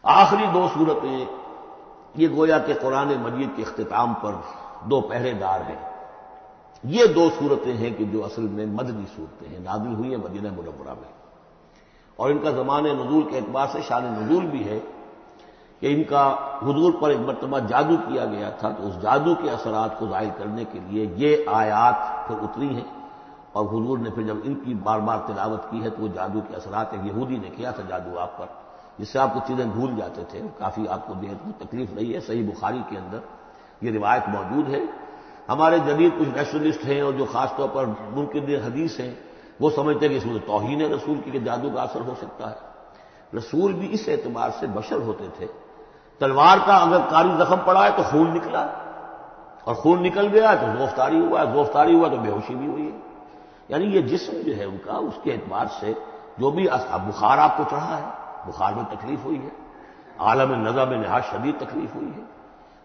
آخری دو صورتیں یہ گویا کہ قرآن مجید کے اختتام پر دو پہرے دار ہیں۔ یہ دو صورتیں ہیں کہ جو اصل میں مدنی صورتیں ہیں، نازل ہوئی ہیں مدینہ منورہ میں، اور ان کا زمان نزول کے اعتبار سے شان نزول بھی ہے کہ ان کا حضور پر ایک مرتبہ جادو کیا گیا تھا، تو اس جادو کے اثرات کو ظاہر کرنے کے لیے یہ آیات پھر اتری ہیں، اور حضور نے پھر جب ان کی بار بار تلاوت کی ہے تو وہ جادو کے اثرات، ایک یہودی نے کیا تھا جادو آپ پر، جس سے آپ کو چیزیں بھول جاتے تھے، کافی آپ کو بے حد تکلیف نہیں ہے۔ صحیح بخاری کے اندر یہ روایت موجود ہے۔ ہمارے جدید کچھ نیشنلسٹ ہیں اور جو خاص طور پر منکر حدیث ہیں، وہ سمجھتے ہیں کہ اس میں توہین رسول کی کہ جادو کا اثر ہو سکتا ہے۔ رسول بھی اس اعتبار سے بشر ہوتے تھے، تلوار کا اگر کاری زخم پڑا ہے تو خون نکلا، اور خون نکل گیا تو زوفتاری ہوا ہے، زوفتاری ہوا تو بے ہوشی بھی ہوئی ہے۔ یعنی یہ جسم جو ہے ان کا، اس کے اعتبار سے جو بھی بخار آپ کو چڑھا ہے، بخار میں تکلیف ہوئی ہے، عالم نزع میں نہایت شدید تکلیف ہوئی ہے،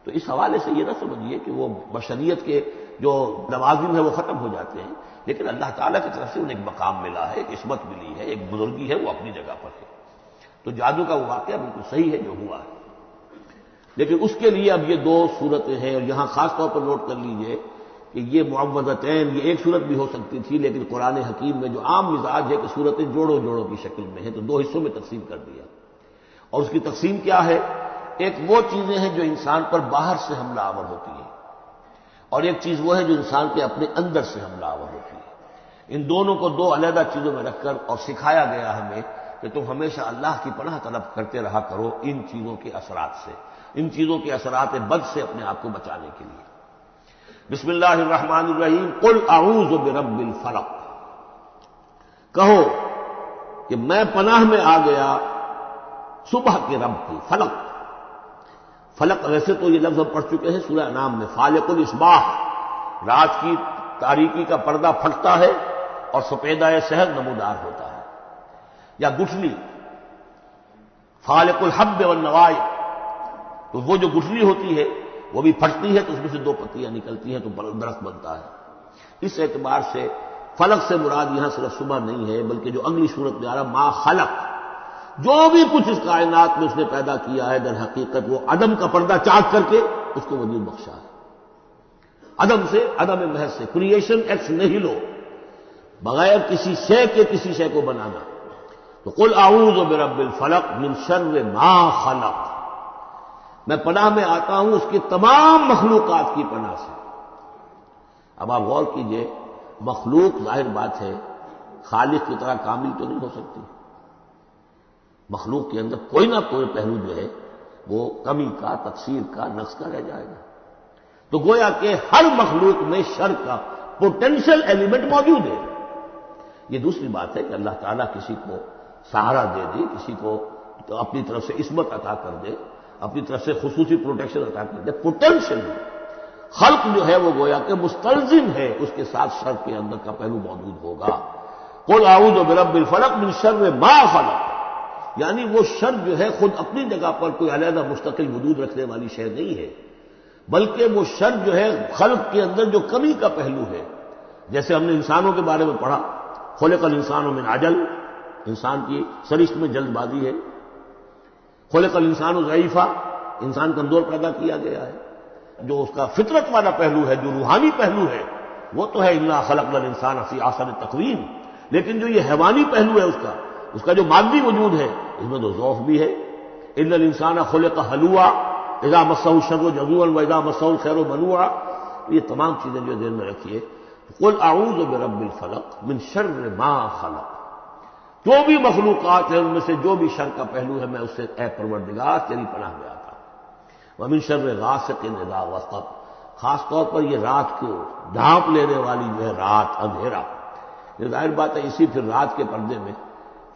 تو اس حوالے سے یہ نہ سمجھیے کہ وہ بشریت کے جو لوازم ہے وہ ختم ہو جاتے ہیں، لیکن اللہ تعالیٰ کی طرف سے انہیں ایک مقام ملا ہے، ایک عصمت ملی ہے، ایک بزرگی ہے، وہ اپنی جگہ پر ہے۔ تو جادو کا وہ واقعہ بالکل صحیح ہے جو ہوا ہے، لیکن اس کے لیے اب یہ دو صورتیں ہیں، اور یہاں خاص طور پر نوٹ کر لیجئے کہ یہ معوذتین، یہ ایک صورت بھی ہو سکتی تھی، لیکن قرآن حکیم میں جو عام مزاج ہے کہ صورتیں جوڑوں جوڑوں کی شکل میں ہیں، تو دو حصوں میں تقسیم کر دیا۔ اور اس کی تقسیم کیا ہے؟ ایک وہ چیزیں ہیں جو انسان پر باہر سے حملہ آور ہوتی ہیں، اور ایک چیز وہ ہے جو انسان کے اپنے اندر سے حملہ آور ہوتی ہے۔ ان دونوں کو دو علیحدہ چیزوں میں رکھ کر اور سکھایا گیا ہمیں کہ تم ہمیشہ اللہ کی پناہ طلب کرتے رہا کرو ان چیزوں کے اثرات سے، ان چیزوں کے اثرات بد سے اپنے آپ کو بچانے کے لیے۔ بسم اللہ الرحمن الرحیم، قل اعوذ برب الفلق، کہو کہ میں پناہ میں آ گیا صبح کے رب کی۔ فلق، فلق ویسے تو یہ لفظ ہم پڑھ چکے ہیں سورہ انعام میں، فالق الاصباح، رات کی تاریکی کا پردہ پھٹتا ہے اور سپیدہ سحر نمودار ہوتا ہے، یا گٹھلی فالق الحب والنوائے، تو وہ جو گٹھلی ہوتی ہے وہ بھی پھٹتی ہے تو اس میں سے دو پتیاں نکلتی ہیں تو درخت بنتا ہے۔ اس اعتبار سے فلق سے مراد یہاں صرف صبح نہیں ہے، بلکہ جو اگلی صورت میں آ رہا ما خلق، جو بھی کچھ اس کائنات میں اس نے پیدا کیا ہے در حقیقت وہ عدم کا پردہ چاک کر کے اس کو وجود بخشا ہے۔ عدم سے، عدم محض سے، کریشن ایکس نہیلو، بغیر کسی شے کے کسی شے کو بنانا۔ تو قل اعوذ برب الفلق من شر ما خلق، میں پناہ میں آتا ہوں اس کی تمام مخلوقات کی پناہ سے۔ اب آپ غور کیجئے، مخلوق ظاہر بات ہے خالق کی طرح کامل تو نہیں ہو سکتی، مخلوق کے اندر کوئی نہ کوئی پہلو جو ہے وہ کمی کا، تقصیر کا، نقص کا رہ جائے گا۔ تو گویا کہ ہر مخلوق میں شر کا پوٹینشل ایلیمنٹ موجود ہے۔ یہ دوسری بات ہے کہ اللہ تعالیٰ کسی کو سہارا دے دے، کسی کو تو اپنی طرف سے عصمت عطا کر دے، اپنی طرف سے خصوصی پروٹیکشن عطا کر دے، پوٹینشل خلق جو ہے وہ گویا کہ مستلزم ہے، اس کے ساتھ شر کے اندر کا پہلو موجود ہوگا۔ قل اعوذ برب الفلق من شر ما خلق، یعنی وہ شر جو ہے خود اپنی جگہ پر کوئی علیحدہ مستقل وجود رکھنے والی شے نہیں ہے، بلکہ وہ شر جو ہے خلق کے اندر جو کمی کا پہلو ہے۔ جیسے ہم نے انسانوں کے بارے میں پڑھا، خلق الانسان من عجل، انسان کی سرشت میں جلد بازی ہے۔ خلق الانسان ضعیفا، انسان کمزور پیدا کیا گیا ہے۔ جو اس کا فطرت والا پہلو ہے، جو روحانی پہلو ہے، وہ تو ہے انا خلقنا الانسان فی احسن تقویم، لیکن جو یہ حیوانی پہلو ہے اس کا جو مادی وجود ہے، اس میں تو ضعف بھی ہے۔ ان الانسان خلق ہلوعا اذا مسہ الشر جزوعا واذا مسہ الخیر منوعا، یہ تمام چیزیں جو ذہن میں رکھیے۔ قل اعوذ برب الفلق من شر ما خلق، جو بھی مخلوقات ہیں ان میں سے جو بھی شر کا پہلو ہے میں اس سے اے پروردگار تیری پناہ میں آتا ہوں۔ ومن شر غاسق اذا وقب، خاص طور پر یہ رات کو ڈھانپ لینے والی جو ہے رات، اندھیرا، یہ ظاہر بات ہے اسی پھر رات کے پردے میں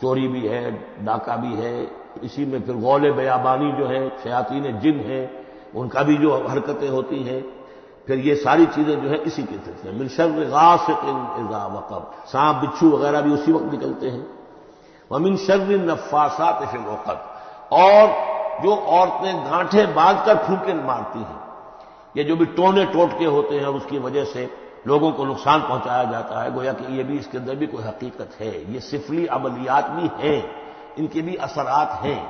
چوری بھی ہے، ڈاکہ بھی ہے، اسی میں پھر غول بیابانی جو ہے، شیاطین جن ہیں ان کا بھی جو حرکتیں ہوتی ہیں، پھر یہ ساری چیزیں جو ہے اسی کے سلسلے من شر غاسق اذا وقب، سانپ بچھو وغیرہ بھی اسی وقت نکلتے ہیں۔ ومن شر النفاثات فی العقد، اور جو عورتیں گانٹھیں باندھ کر پھونکے مارتی ہیں، یہ جو بھی ٹونے ٹوٹکے ہوتے ہیں اور اس کی وجہ سے لوگوں کو نقصان پہنچایا جاتا ہے، گویا کہ یہ بھی اس کے اندر بھی کوئی حقیقت ہے، یہ سفلی عملیات بھی ہیں، ان کے بھی اثرات ہیں۔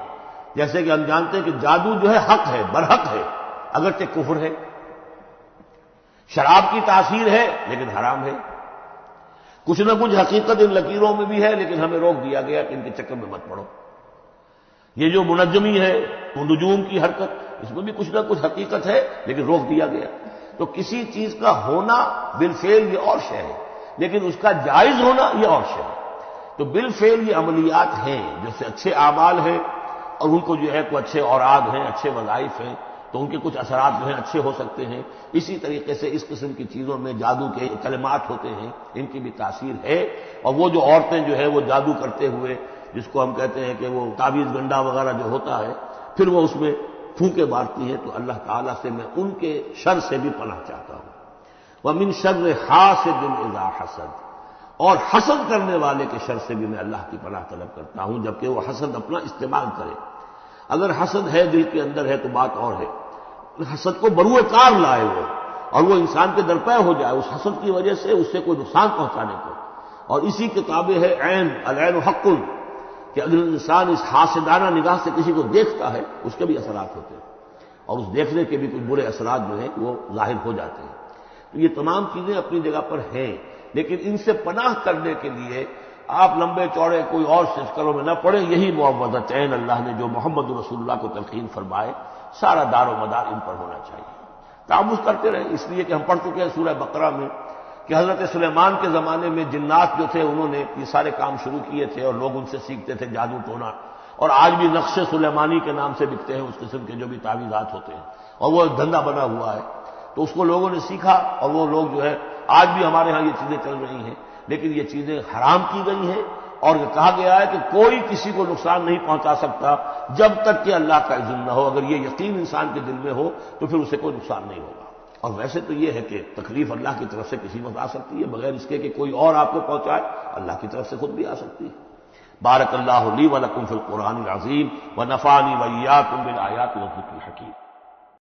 جیسے کہ ہم جانتے ہیں کہ جادو جو ہے حق ہے، برحق ہے، اگرچہ کفر ہے. شراب کی تاثیر ہے لیکن حرام ہے. کچھ نہ کچھ حقیقت ان لکیروں میں بھی ہے، لیکن ہمیں روک دیا گیا کہ ان کے چکر میں مت پڑو. یہ جو منجمی ہے، نجوم کی حرکت، اس میں بھی کچھ نہ کچھ حقیقت ہے لیکن روک دیا گیا. تو کسی چیز کا ہونا بالفعل یہ اور شے ہے، لیکن اس کا جائز ہونا یہ اور شے ہے. تو بالفعل یہ عملیات ہیں جیسے اچھے اعمال ہیں، اور ان کو جو ہے کوئی اچھے اوراد ہیں، اچھے وظائف ہیں، تو ان کے کچھ اثرات جو ہیں اچھے ہو سکتے ہیں. اسی طریقے سے اس قسم کی چیزوں میں جادو کے کلمات ہوتے ہیں، ان کی بھی تاثیر ہے. اور وہ جو عورتیں جو ہے وہ جادو کرتے ہوئے، جس کو ہم کہتے ہیں کہ وہ تعویذ گنڈا وغیرہ جو ہوتا ہے، پھر وہ اس میں پھونکے مارتی ہیں، تو اللہ تعالیٰ سے میں ان کے شر سے بھی پناہ چاہتا ہوں. وَمِن شَرِّ حَاسِدٍ إِذَا حَسَدَ، اور حسد کرنے والے کے شر سے بھی میں اللہ کی پناہ طلب کرتا ہوں، جبکہ وہ حسد اپنا استعمال کرے. اگر حسد ہے دل کے اندر ہے تو بات اور ہے. حسد کو بروئے کار لائے وہ، اور وہ انسان کے درپے ہو جائے اس حسد کی وجہ سے اس سے کوئی نقصان پہنچانے کو. اور اسی کتابیں ہے عین، العین حق، کہ اگر انسان اس حاسدانہ نگاہ سے کسی کو دیکھتا ہے اس کے بھی اثرات ہوتے ہیں، اور اس دیکھنے کے بھی کچھ برے اثرات جو ہیں وہ ظاہر ہو جاتے ہیں. تو یہ تمام چیزیں اپنی جگہ پر ہیں، لیکن ان سے پناہ کرنے کے لیے آپ لمبے چوڑے کوئی اور سلسلوں میں نہ پڑیں. یہی معوذتین اللہ نے جو محمد رسول اللہ کو تلقین فرمائے، سارا دار و مدار ان پر ہونا چاہیے. تعوذ کرتے رہیں، اس لیے کہ ہم پڑھ چکے ہیں سورہ بقرہ میں کہ حضرت سلیمان کے زمانے میں جنات جو تھے انہوں نے یہ سارے کام شروع کیے تھے، اور لوگ ان سے سیکھتے تھے جادو ٹونا. اور آج بھی نقش سلیمانی کے نام سے بکتے ہیں اس قسم کے جو بھی تعویذات ہوتے ہیں، اور وہ ایک دھندا بنا ہوا ہے. تو اس کو لوگوں نے سیکھا، اور وہ لوگ جو ہے آج بھی ہمارے ہاں یہ چیزیں چل رہی ہیں، لیکن یہ چیزیں حرام کی گئی ہیں. اور یہ کہا گیا ہے کہ کوئی کسی کو نقصان نہیں پہنچا سکتا جب تک کہ اللہ کا اذن نہ ہو. اگر یہ یقین انسان کے دل میں ہو تو پھر اسے کوئی نقصان نہیں ہوگا. اور ویسے تو یہ ہے کہ تکلیف اللہ کی طرف سے کسی وقت آ سکتی ہے، بغیر اس کے کہ کوئی اور آپ کو پہنچائے، اللہ کی طرف سے خود بھی آ سکتی ہے. بارک اللہ لی و لکم فی القرآن العظیم ونفعنی وإیاکم بالآیات والذکر الحکیم.